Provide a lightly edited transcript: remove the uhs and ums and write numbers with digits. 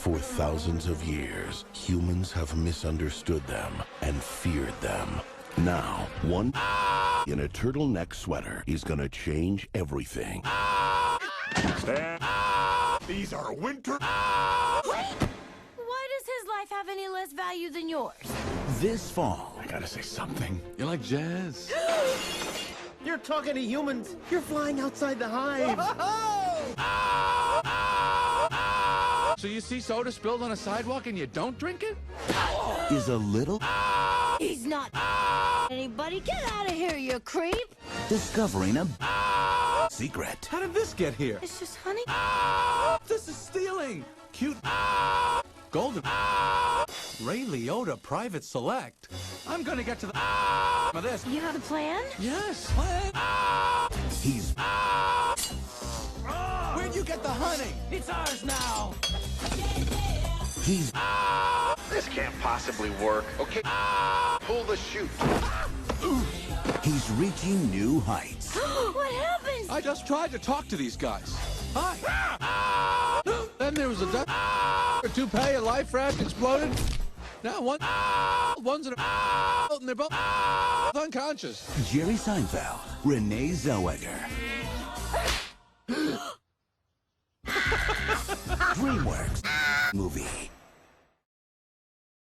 For thousands of years, humans have misunderstood them and feared them. Now, one in a turtleneck sweater is gonna change everything. Stand. These are winter. Wait! Why does his life have any less value than yours? This fall, I gotta say something. You like jazz? You're talking to humans. You're flying outside the hive. So you see soda spilled on a sidewalk and you don't drink it? is a little He's not anybody. Get out of here, you creep! discovering a secret. How did this get here? It's just honey. This is stealing! Cute golden Ray Liotta Private Select. I'm gonna get to the of this. You have a plan? Yes, plan. He's Where'd you get the honey? It's ours now. he's This can't possibly work. Okay. Pull the chute. he's reaching new heights. What happened? I just tried to talk to these guys. Hi. Then there was a toupee, a life raft exploded. Now one's in a and they're both unconscious. Jerry Seinfeld, Renee Zellweger. DreamWorks movie.